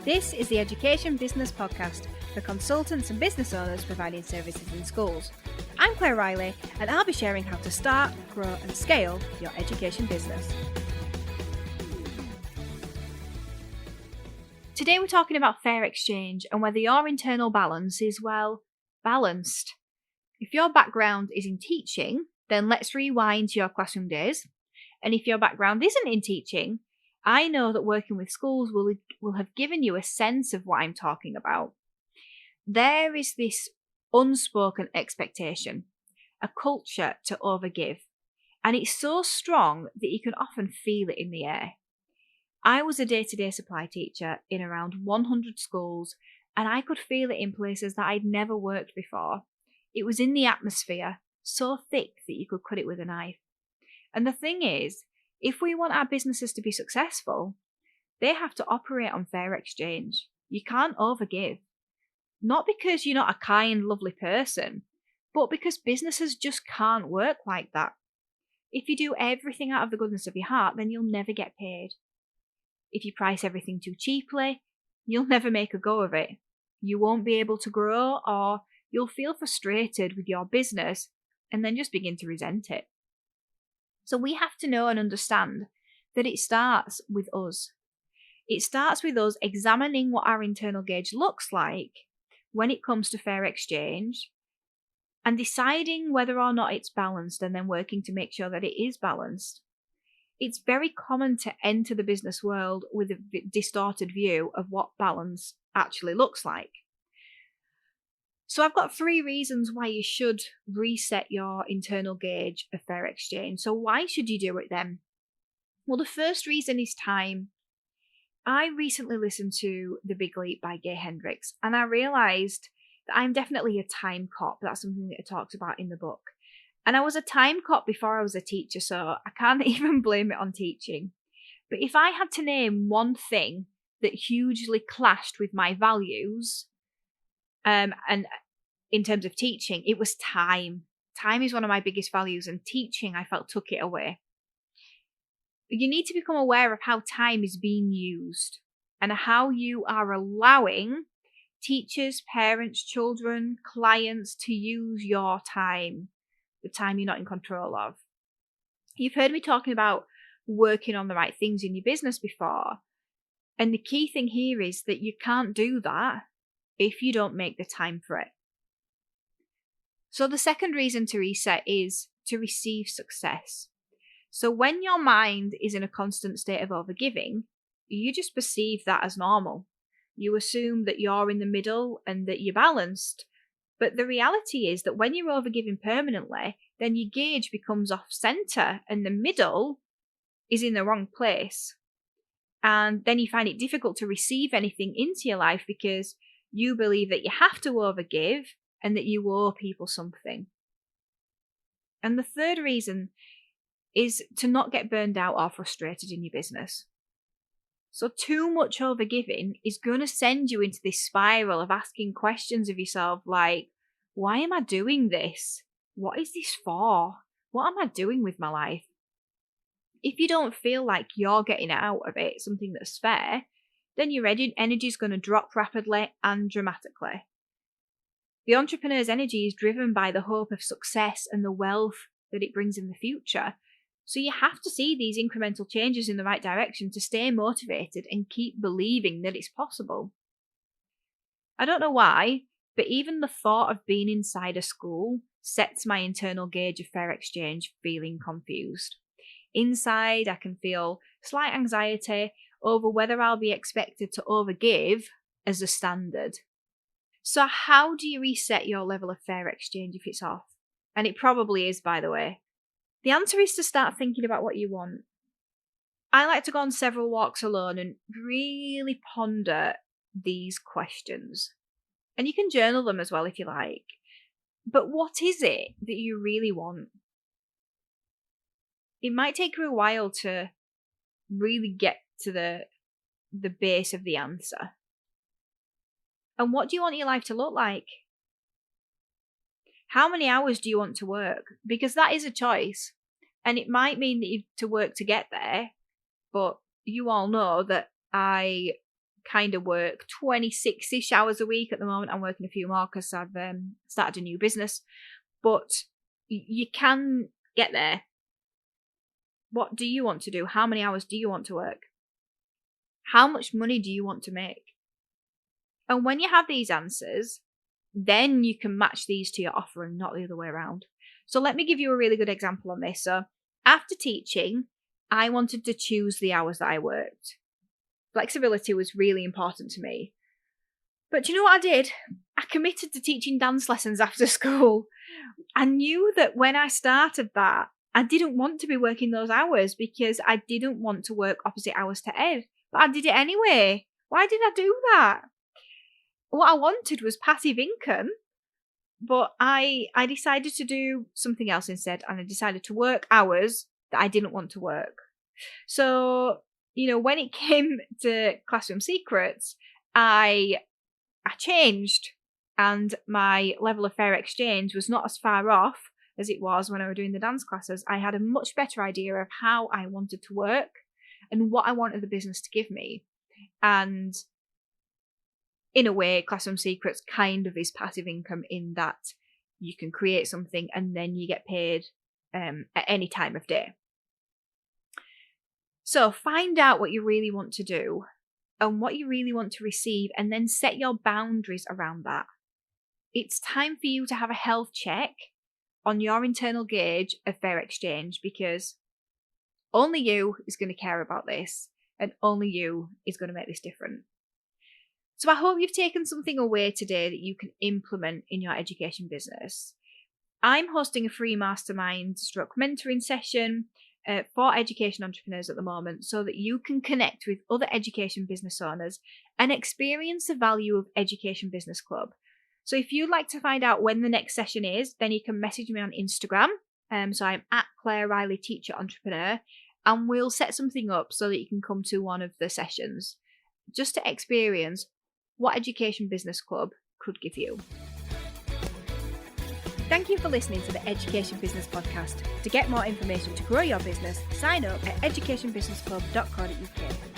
This is the Education Business Podcast for consultants and business owners providing services in schools. I'm Claire Riley, and I'll be sharing how to start, grow and scale your education business. Today we're talking about fair exchange and whether your internal balance is, well, balanced. If your background is in teaching, then let's rewind to your classroom days. And if your background isn't in teaching, I know that working with schools will have given you a sense of what I'm talking about. There is this unspoken expectation, a culture to overgive, and it's so strong that you can often feel it in the air. I was a day-to-day supply teacher in around 100 schools, and I could feel it in places that I'd never worked before. It was in the atmosphere, so thick that you could cut it with a knife. And the thing is, if we want our businesses to be successful, they have to operate on fair exchange. You can't overgive. Not because you're not a kind, lovely person, but because businesses just can't work like that. If you do everything out of the goodness of your heart, then you'll never get paid. If you price everything too cheaply, you'll never make a go of it. You won't be able to grow, or you'll feel frustrated with your business and then just begin to resent it. So we have to know and understand that it starts with us. It starts with us examining what our internal gauge looks like when it comes to fair exchange and deciding whether or not it's balanced and then working to make sure that it is balanced. It's very common to enter the business world with a distorted view of what balance actually looks like. So I've got 3 reasons why you should reset your internal gauge of fair exchange. So why should you do it then? Well, the first reason is time. I recently listened to The Big Leap by Gay Hendricks, and I realised that I'm definitely a time cop. That's something that it talks about in the book. And I was a time cop before I was a teacher, so I can't even blame it on teaching. But if I had to name one thing that hugely clashed with my values, and in terms of teaching, it was time. Time is one of my biggest values, and teaching, I felt, took it away. You need to become aware of how time is being used and how you are allowing teachers, parents, children, clients to use your time, the time you're not in control of. You've heard me talking about working on the right things in your business before, and the key thing here is that you can't do that if you don't make the time for it. So the second reason to reset is to receive success. So when your mind is in a constant state of overgiving, you just perceive that as normal. You assume that you're in the middle and that you're balanced. But the reality is that when you're overgiving permanently, then your gauge becomes off center and the middle is in the wrong place. And then you find it difficult to receive anything into your life because you believe that you have to overgive and that you owe people something. And the third reason is to not get burned out or frustrated in your business. So too much overgiving is going to send you into this spiral of asking questions of yourself like, why am I doing this? What is this for? What am I doing with my life? If you don't feel like you're getting out of it something that's fair, then your energy is going to drop rapidly and dramatically. The entrepreneur's energy is driven by the hope of success and the wealth that it brings in the future. So you have to see these incremental changes in the right direction to stay motivated and keep believing that it's possible. I don't know why, but even the thought of being inside a school sets my internal gauge of fair exchange feeling confused. Inside, I can feel slight anxiety over whether I'll be expected to overgive as a standard. So how do you reset your level of fair exchange if it's off? And it probably is, by the way. The answer is to start thinking about what you want. I like to go on several walks alone and really ponder these questions. And you can journal them as well if you like. But what is it that you really want? It might take you a while to really get to the base of the answer. And what do you want your life to look like? How many hours do you want to work? Because that is a choice. And it might mean that you have to work to get there, but you all know that I kind of work 26-ish hours a week at the moment. I'm working a few more because I've started a new business. But you can get there. What do you want to do? How many hours do you want to work? How much money do you want to make? And when you have these answers, then you can match these to your offer and not the other way around. So let me give you a really good example on this. So after teaching, I wanted to choose the hours that I worked. Flexibility was really important to me. But do you know what I did? I committed to teaching dance lessons after school. I knew that when I started that, I didn't want to be working those hours because I didn't want to work opposite hours to Ed. But I did it anyway. Why did I do that? What I wanted was passive income, but I decided to do something else instead, and I decided to work hours that I didn't want to work. So, when it came to Classroom Secrets, I changed, and my level of fair exchange was not as far off as it was when I was doing the dance classes. I had a much better idea of how I wanted to work and what I wanted the business to give me. And in a way, Classroom Secrets kind of is passive income in that you can create something and then you get paid at any time of day. So find out what you really want to do and what you really want to receive, and then set your boundaries around that. It's time for you to have a health check on your internal gauge of fair exchange, because only you is going to care about this, and only you is going to make this different. So I hope you've taken something away today that you can implement in your education business. I'm hosting a free mastermind stroke mentoring session for education entrepreneurs at the moment, so that you can connect with other education business owners and experience the value of Education Business Club. So if you'd like to find out when the next session is, then you can message me on Instagram. So I'm at Claire Riley Teacher Entrepreneur, and we'll set something up so that you can come to one of the sessions just to experience what Education Business Club could give you. Thank you for listening to the Education Business Podcast. To get more information to grow your business, sign up at educationbusinessclub.co.uk.